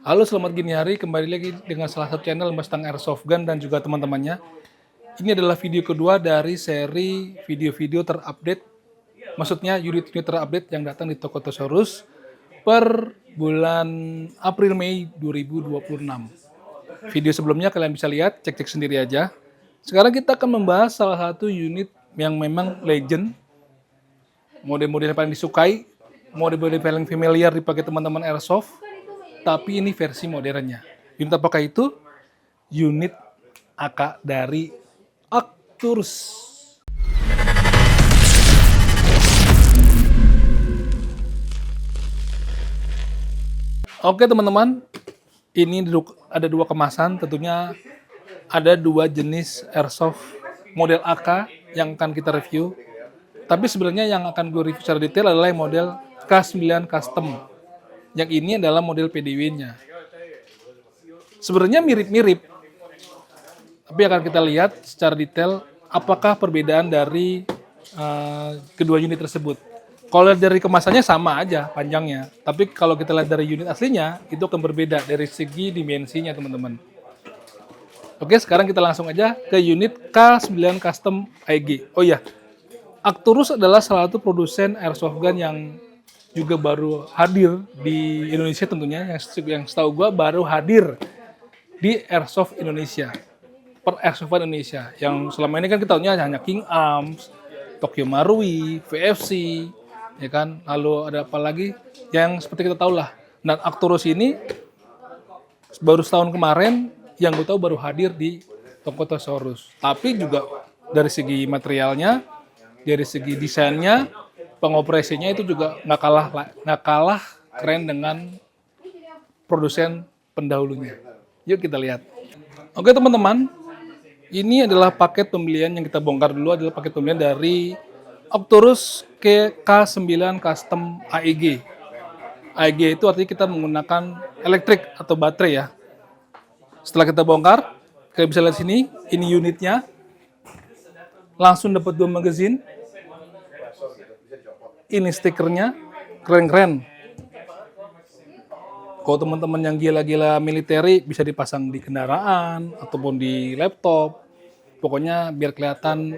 Halo, selamat gini hari. Kembali lagi dengan salah satu channel Mustang Airsoft Gun dan juga teman-temannya. Ini adalah video kedua dari seri video-video terupdate. Maksudnya unit-unit terupdate yang datang di Toko Tosaurus per bulan April-Mei 2026. Video sebelumnya kalian bisa lihat, cek-cek sendiri aja. Sekarang kita akan membahas salah satu unit yang memang legend, model-model yang paling disukai, model-model paling familiar dipakai teman-teman Airsoft, tapi ini versi modernnya. Unit apakah itu? Unit AK dari Arcturus. Oke teman-teman, ini ada dua kemasan, tentunya ada dua jenis Airsoft model AK yang akan kita review. Tapi sebenarnya yang akan gue review secara detail adalah model K9 Custom. Yang ini adalah model PDW-nya. Sebenarnya mirip-mirip, tapi akan kita lihat secara detail apakah perbedaan dari kedua unit tersebut. Kalau dari kemasannya sama aja panjangnya, tapi kalau kita lihat dari unit aslinya itu akan berbeda dari segi dimensinya teman-teman. Oke, sekarang kita langsung aja ke unit K9 Custom AEG. Oh iya, Arcturus adalah salah satu produsen airsoft gun yang juga baru hadir di Indonesia tentunya, yang setahu gue baru hadir di Airsoft Indonesia, per Airsoft Indonesia, yang selama ini kan kita tahunya hanya King Arms, Tokyo Marui, VFC, ya kan, lalu ada apa lagi yang seperti kita tahu lah. Dan Arcturus ini baru setahun kemarin yang gue tahu baru hadir di Toko Tosaurus, tapi juga dari segi materialnya, dari segi desainnya, pengoperasinya itu juga nggak kalah keren dengan produsen pendahulunya. Yuk kita lihat. Oke teman-teman, ini adalah paket pembelian yang kita bongkar dulu, adalah paket pembelian dari Arcturus K9 Custom AEG. AEG itu artinya kita menggunakan elektrik atau baterai ya. Setelah kita bongkar, kalian bisa lihat sini, ini unitnya. Langsung dapat 2 magazine. Ini stikernya, keren-keren. Kalau teman-teman yang gila-gila militeri bisa dipasang di kendaraan ataupun di laptop. Pokoknya biar kelihatan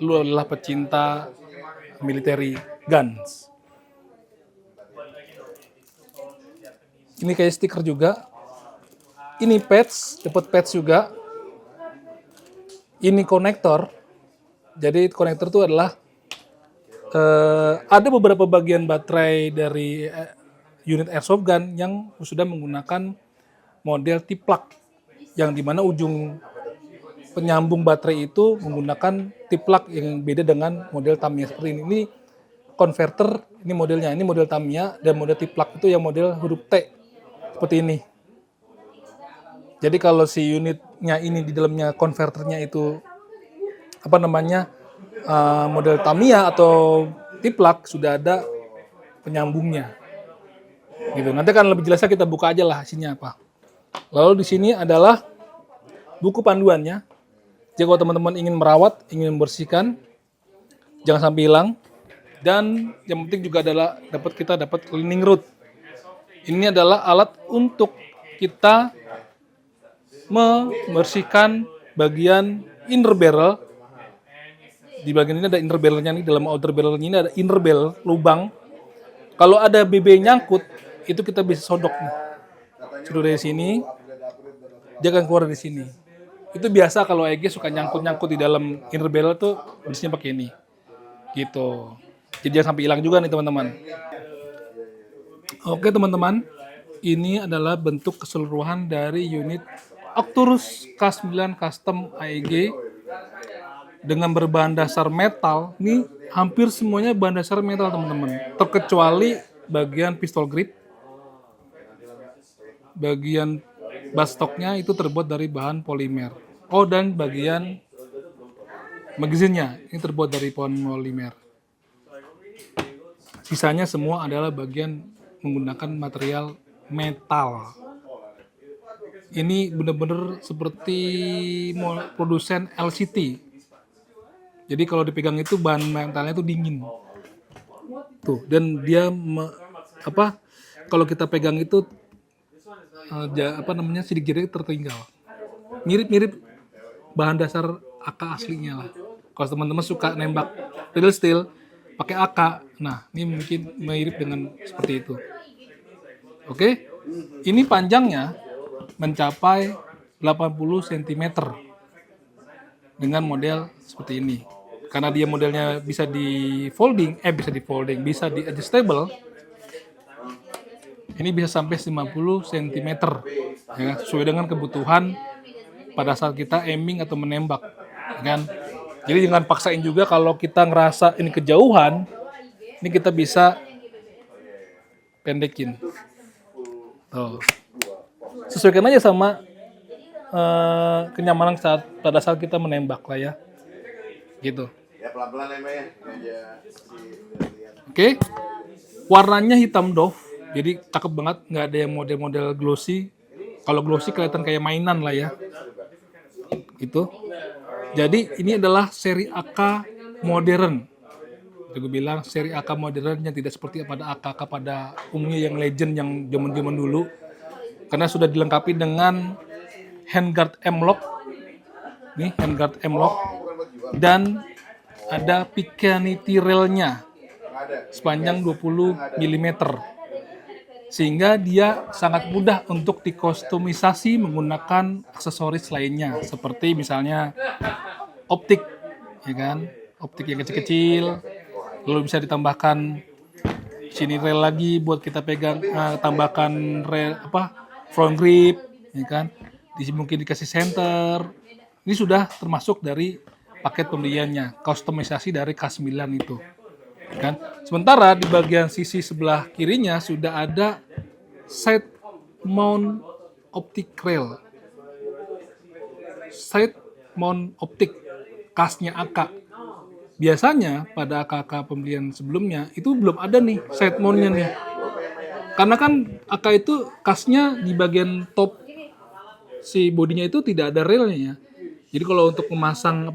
lu adalah pecinta military guns. Ini kayak stiker juga. Ini patch, dapat patch juga. Ini konektor. Jadi konektor itu adalah ada beberapa bagian baterai dari unit airsoft gun yang sudah menggunakan model T-plug, yang dimana ujung penyambung baterai itu menggunakan T-plug yang beda dengan model Tamiya seperti ini. Ini converter, ini modelnya, ini model Tamiya, dan model T-plug itu yang model huruf T seperti ini. Jadi kalau si unitnya ini di dalamnya konverternya itu apa namanya, model Tamiya atau T-plug, sudah ada penyambungnya. Gitu. Nanti kan lebih jelasnya kita buka aja lah hasilnya apa. Lalu di sini adalah buku panduannya. Jadi kalau teman-teman ingin merawat, ingin membersihkan, jangan sampai hilang. Dan yang penting juga adalah kita dapat cleaning root. Ini adalah alat untuk kita membersihkan bagian inner barrel. Di bagian ini ada inner barrelnya nih, dalam outer barrel ini ada inner barrel, lubang. Kalau ada BB nyangkut, itu kita bisa sodok nih. Sudah dari sini, dia akan keluar dari sini. Itu biasa kalau AEG suka nyangkut-nyangkut di dalam inner barrel tuh, biasanya pakai ini. Gitu. Jadi jangan sampai hilang juga nih teman-teman. Oke teman-teman, ini adalah bentuk keseluruhan dari unit Arcturus K9 Custom AEG dengan berbahan dasar metal. Ini hampir semuanya bahan dasar metal teman-teman, terkecuali bagian pistol grip. Bagian bastoknya itu terbuat dari bahan polimer. Oh, dan bagian magazinnya ini terbuat dari polimer. Sisanya semua adalah bagian menggunakan material metal. Ini benar-benar seperti produsen LCT. Jadi kalau dipegang itu bahan mentalnya itu dingin. Tuh, dan dia kalau kita pegang itu sidik jari tertinggal. Mirip-mirip bahan dasar AK aslinya lah. Kalau teman-teman suka nembak real steel pakai AK, nah ini mungkin mirip dengan seperti itu. Oke, ini panjangnya mencapai 80 cm dengan model seperti ini. Karena dia modelnya bisa di adjustable. Ini bisa sampai 50 cm, ya, sesuai dengan kebutuhan pada saat kita aiming atau menembak, kan? Jadi jangan paksain juga kalau kita ngerasa ini kejauhan, ini kita bisa pendekin. Tuh. Sesuaikan aja sama kenyamanan pada saat kita menembak lah ya, gitu. Ya pelan-pelan ya. Oke, warnanya hitam doff, jadi cakep banget, nggak ada yang model-model glossy. Kalau glossy kelihatan kayak mainan lah ya, gitu. Jadi ini adalah seri AK modern. Gue bilang seri AK modern yang tidak seperti pada AK pada umumnya yang legend yang zaman-zaman dulu, karena sudah dilengkapi dengan handguard M-lock, nih handguard M-lock, dan ada Picatinny railnya sepanjang 20 mm, sehingga dia sangat mudah untuk dikostumisasi menggunakan aksesoris lainnya seperti misalnya optik, ya kan, optik yang kecil-kecil, lalu bisa ditambahkan sini rail lagi buat kita pegang, tambahkan rail front grip, ya kan, mungkin dikasih center. Ini sudah termasuk dari paket pembeliannya, kustomisasi dari K9 itu, kan. Sementara di bagian sisi sebelah kirinya sudah ada side mount optic rail, side mount optik kasnya AK. Biasanya pada AK pembelian sebelumnya itu belum ada nih side mountnya nih, karena kan AK itu kasnya di bagian top si bodinya itu tidak ada railnya ya. Jadi kalau untuk memasang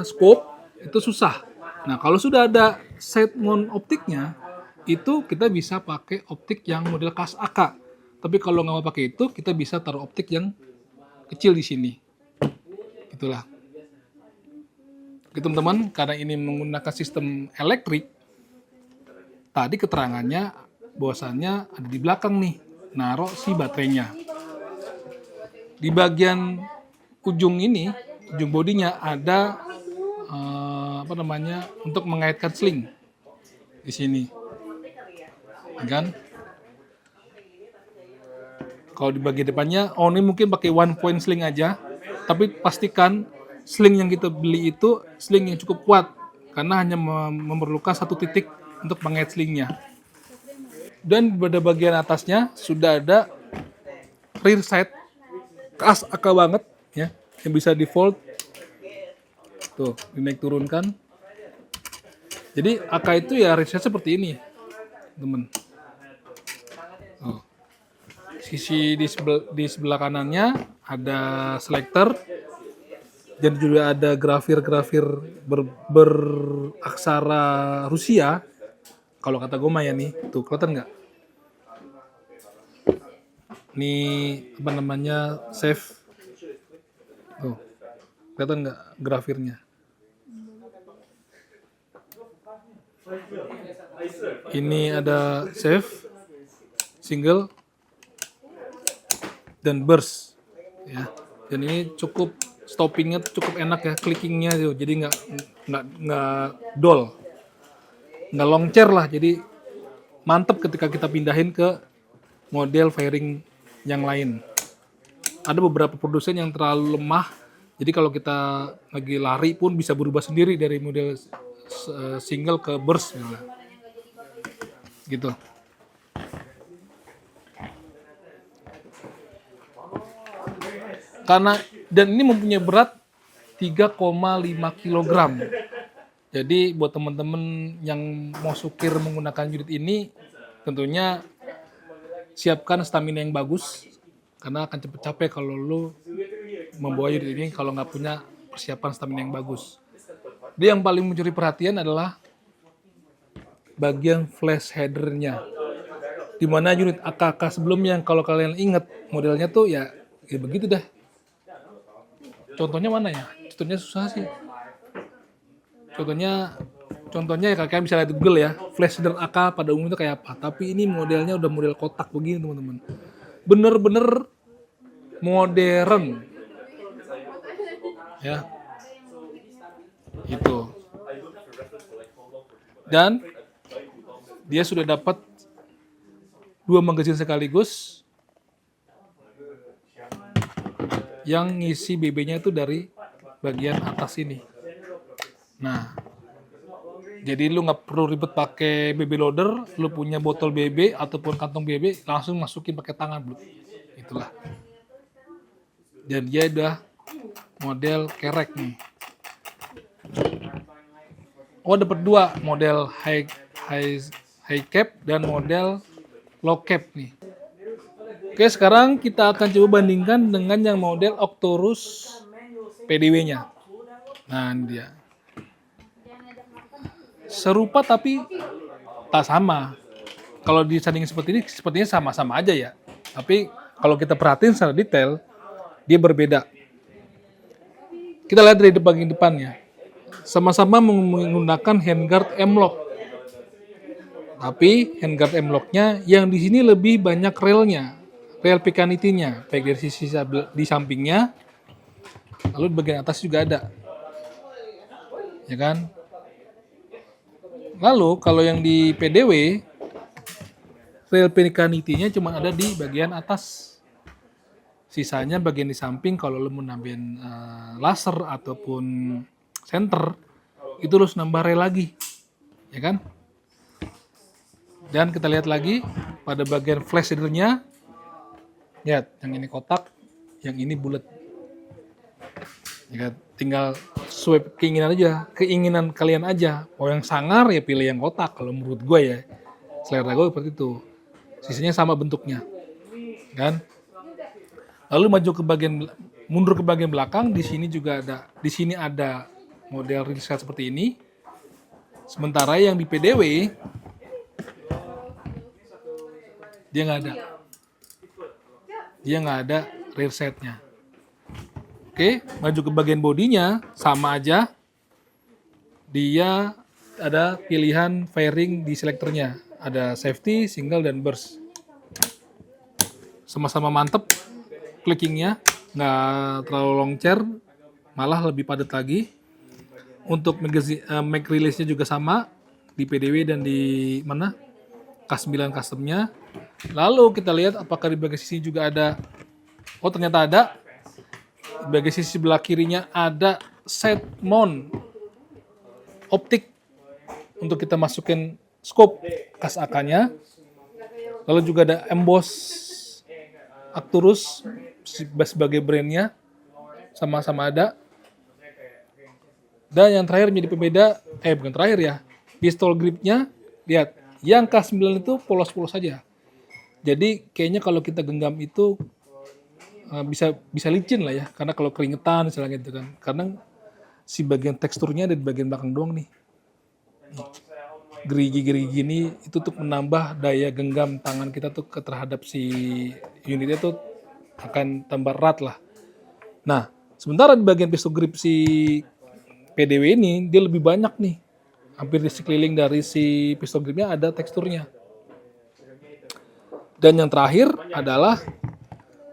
scope itu susah. Nah, kalau sudah ada side mount optiknya, itu kita bisa pakai optik yang model kas AK. Tapi kalau nggak mau pakai itu, kita bisa taruh optik yang kecil di sini. Itulah. Oke teman-teman, karena ini menggunakan sistem elektrik, tadi keterangannya bahwasannya ada di belakang nih, naruh si baterainya. Di bagian ujung ini, ujung bodinya ada untuk mengaitkan sling di sini, kan? Kalau di bagian depannya, ini mungkin pakai one point sling aja, tapi pastikan sling yang kita beli itu sling yang cukup kuat, karena hanya memerlukan satu titik untuk mengait slingnya. Dan pada bagian atasnya sudah ada rear sight, kas AK banget ya, yang bisa di fold. Tuh, dinaik turunkan. Jadi AK itu ya reset seperti ini, teman. Sisi di sebelah kanannya ada selector dan juga ada grafir-grafir beraksara Rusia. Kalau kata gue ya nih, tuh kelihatan nggak? Ini save. Tuh, kelihatan nggak grafirnya? Ini ada save, single, dan burst, ya. Dan ini cukup stoppingnya cukup enak ya, clickingnya tuh, jadi nggak dull, nggak longcer lah. Jadi mantep ketika kita pindahin ke model fairing yang lain. Ada beberapa produsen yang terlalu lemah, jadi kalau kita lagi lari pun bisa berubah sendiri dari model single ke burst, gitu. Karena dan ini mempunyai berat 3,5 kg. Jadi buat teman-teman yang mau sukir menggunakan unit ini, tentunya siapkan stamina yang bagus, karena akan cepet capek kalau lu membawa unit ini kalau nggak punya persiapan stamina yang bagus. Jadi yang paling mencuri perhatian adalah bagian flash header-nya. Dimana unit AKK sebelumnya kalau kalian ingat modelnya tuh ya begitu dah. Contohnya mana ya? Contohnya susah sih. Contohnya ya kalian bisa lihat di Google ya. Flash shader AK pada umumnya kayak apa. Tapi ini modelnya udah model kotak begini teman-teman. Bener-bener modern. Ya. Itu. Dan dia sudah dapat 2 magazin sekaligus yang ngisi BB-nya itu dari bagian atas ini. Nah, jadi lu nggak perlu ribet pakai BB loader, lu punya botol BB ataupun kantong BB langsung masukin pakai tangan, bro. Itulah. Dan dia udah model kerek nih. Oh, dapat 2 model high cap dan model low cap nih. Oke, sekarang kita akan coba bandingkan dengan yang model Octorus PDW-nya. Nah, ini dia. Serupa tapi tak sama. Kalau disandingin seperti ini, sepertinya sama-sama aja ya. Tapi kalau kita perhatiin secara detail, dia berbeda. Kita lihat dari bagian depannya. Sama-sama menggunakan handguard M-lock. Tapi handguard M-locknya yang di sini lebih banyak relnya, rel picanity-nya, baik dari sisi di sampingnya, lalu di bagian atas juga ada, ya kan? Lalu kalau yang di PDW, rel picanity-nya cuma ada di bagian atas. Sisanya bagian di samping kalau lu mau nambahin laser ataupun center, itu harus nambah rel lagi, ya kan? Dan kita lihat lagi pada bagian flash shader-nya, lihat yang ini kotak, yang ini bulat. Ya, tinggal sesuai keinginan kalian aja. Mau yang sangar ya pilih yang kotak. Kalau menurut gue ya, selera gue seperti itu. Sisanya sama bentuknya, kan? Lalu mundur ke bagian belakang. Di sini juga ada. Di sini ada model rear set seperti ini. Sementara yang di PDW dia nggak ada rear setnya. Oke, maju ke bagian bodinya sama aja. Dia ada pilihan fairing di selektornya. Ada safety, single, dan burst. Sama-sama mantep. Clickingnya nggak terlalu longcer, malah lebih padat lagi. Untuk mag release-nya juga sama di PDW dan di mana K9 custom-nya. Lalu kita lihat apakah di bagian sisi juga ada. Oh, ternyata ada. Di bagian sisi sebelah kirinya ada side mount optik untuk kita masukin scope kas AK-nya. Lalu juga ada emboss Arcturus sebagai brandnya, sama-sama ada. Dan yang terakhir menjadi pembeda, bukan terakhir ya, pistol gripnya, lihat, yang K9 itu polos-polos saja. Jadi kayaknya kalau kita genggam itu bisa licin lah ya, karena kalau keringetan misalnya gitu kan. Karena si bagian teksturnya ada di bagian belakang doang nih. Gerigi-gerigi ini itu untuk menambah daya genggam tangan kita tuh terhadap si unitnya tuh akan tambah erat lah. Nah, sementara di bagian pistol grip si PDW ini dia lebih banyak nih. Hampir di sekeliling dari si pistol gripnya ada teksturnya. Dan yang terakhir adalah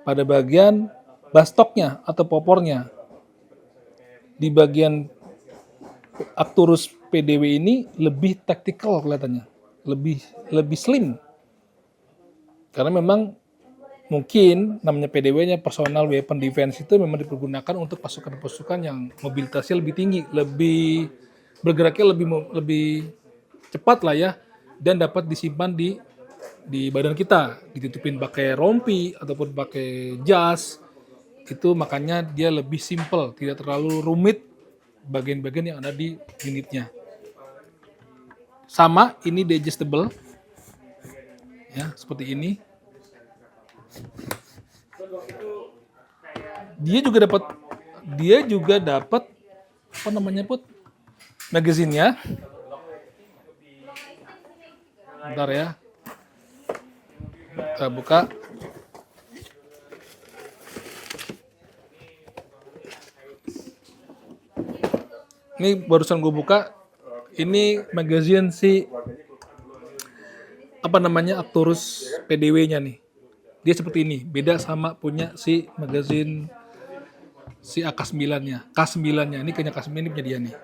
pada bagian bastoknya atau popornya. Di bagian Arcturus PDW ini lebih tactical kelihatannya. Lebih slim. Karena memang mungkin namanya PDW-nya personal weapon defense itu memang dipergunakan untuk pasukan-pasukan yang mobilitasnya lebih tinggi, lebih bergeraknya lebih cepat lah ya, dan dapat disimpan di badan kita, ditutupin pakai rompi ataupun pakai jas. Itu makanya dia lebih simple, tidak terlalu rumit bagian-bagian yang ada di unitnya. Sama, ini adjustable. Ya, seperti ini. Dia juga dapat apa namanya, Put? Magazinnya. Bentar ya. Kita buka. Ini barusan gue buka. Ini magazine si apa namanya Arcturus PDW-nya nih. Dia seperti ini, beda sama punya si magazine si AK9-nya, K9-nya. Ini kayaknya K9 ini punya dia nih.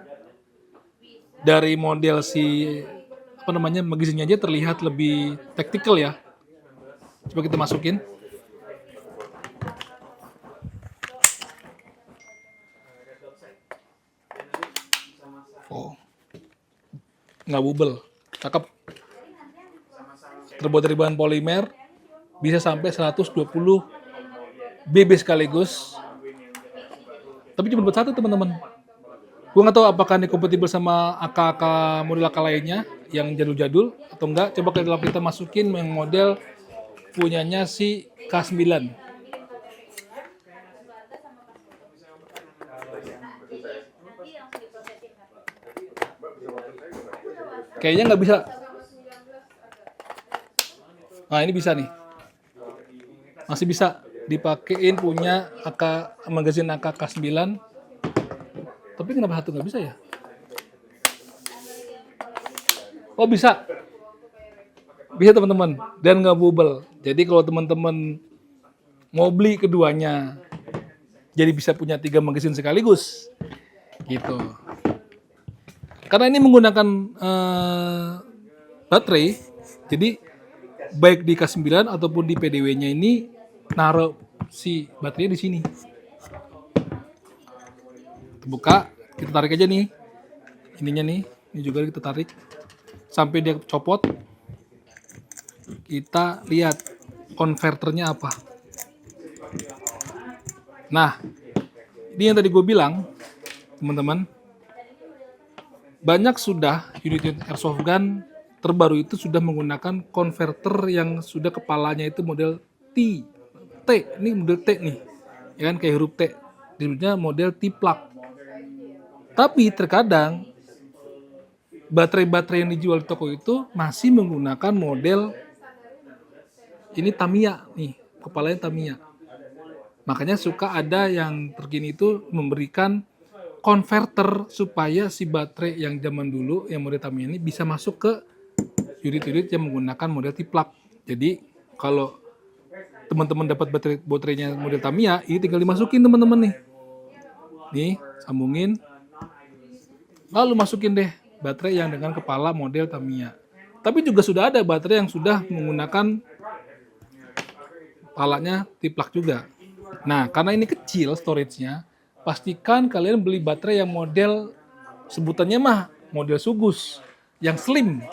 Dari model si apa namanya magazine-nya aja terlihat lebih tactical ya. Coba kita masukin. Oh, nggak bubble, cakep. Terbuat dari bahan polimer, bisa sampai 120 BB sekaligus. Tapi cuma buat satu teman-teman. Gue nggak tahu apakah ini kompatibel sama AK-AK model AK lainnya yang jadul-jadul atau enggak. Coba kita masukin yang model punyanya si K9. Kayaknya nggak bisa. Nah ini bisa nih. Masih bisa dipakein punya AK magazine AK K9. Tapi kenapa satu nggak bisa ya? Oh bisa. Bisa teman-teman. Dan nggak bubble. Jadi kalau teman-teman mau beli keduanya, jadi bisa punya 3 magazine sekaligus. Gitu. Karena ini menggunakan baterai, jadi baik di K9 ataupun di PDW-nya ini naruh si baterainya di sini. Buka, kita tarik aja nih. Ininya nih, ini juga kita tarik sampai dia copot. Kita lihat konverternya apa. Nah, ini yang tadi gue bilang, teman-teman. Banyak sudah unit-unit airsoft gun terbaru itu sudah menggunakan konverter yang sudah kepalanya itu model T. Ini model T nih. Ya kan kayak huruf T. Disebutnya model T-plug. Tapi terkadang baterai-baterai yang dijual di toko itu masih menggunakan model ini Tamiya nih, kepalanya Tamiya. Makanya suka ada yang terkini itu memberikan konverter supaya si baterai yang zaman dulu yang model Tamiya ini bisa masuk ke unit-unit yang menggunakan model T-plug. Jadi kalau teman-teman dapat baterainya model Tamiya, ini tinggal dimasukin teman-teman nih. Nih, sambungin. Lalu masukin deh baterai yang dengan kepala model Tamiya. Tapi juga sudah ada baterai yang sudah menggunakan kepalanya T-plug juga. Nah, karena ini kecil storage-nya, pastikan kalian beli baterai yang model sebutannya mah model Sugus yang slim.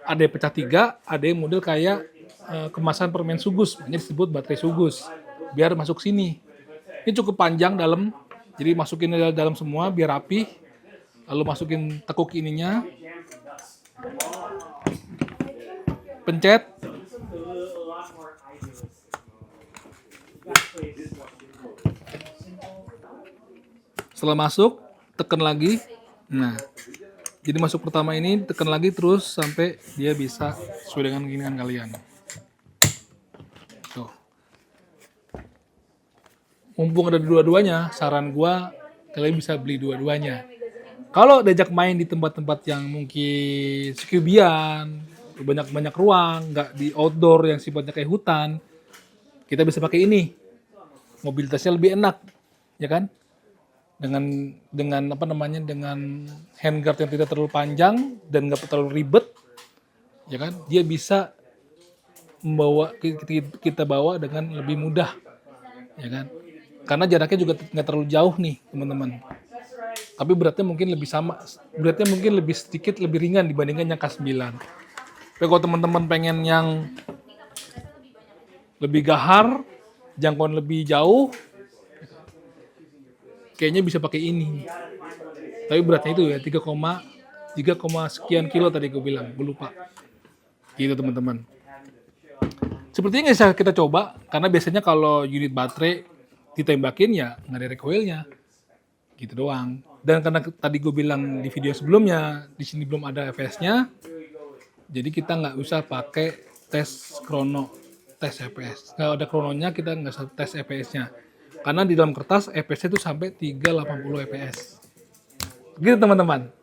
Ada yang pecah 3, ada yang model kayak kemasan permen Sugus, makanya disebut baterai Sugus. Biar masuk sini. Ini cukup panjang dalam, jadi masukin dalam semua biar rapi. Lalu masukin tekuk ininya. Pencet. Setelah masuk, tekan lagi. Nah, jadi masuk pertama ini, tekan lagi terus sampai dia bisa sesuai dengan keinginan kalian. Tuh. Mumpung ada dua-duanya, saran gua kalian bisa beli dua-duanya. Kalau diajak main di tempat-tempat yang mungkin sekubian, banyak ruang, nggak di outdoor yang sifatnya kayak hutan, kita bisa pakai ini. Mobilitasnya lebih enak, ya kan? Dengan apa namanya, dengan handguard yang tidak terlalu panjang dan nggak terlalu ribet, ya kan? Dia bisa membawa kita bawa dengan lebih mudah, ya kan? Karena jaraknya juga nggak terlalu jauh nih, teman-teman. Tapi beratnya mungkin lebih sama, beratnya mungkin lebih sedikit lebih ringan dibandingkan yang K9. Tapi kalau teman-teman pengen yang lebih gahar, jangkauan lebih jauh, kayaknya bisa pakai ini. Tapi beratnya itu ya 3, sekian kilo tadi gue bilang, gue lupa. Gitu teman-teman. Sepertinya nggak bisa kita coba, karena biasanya kalau unit baterai ditembakin ya nggak ada recoilnya. Gitu doang. Dan karena tadi gue bilang di video sebelumnya, di sini belum ada FS-nya, jadi kita nggak usah pakai tes krono. tes EPS. Kalau ada krononya kita nggak usah tes EPS-nya. Karena di dalam kertas EPS itu sampai 380 EPS. Gitu teman-teman.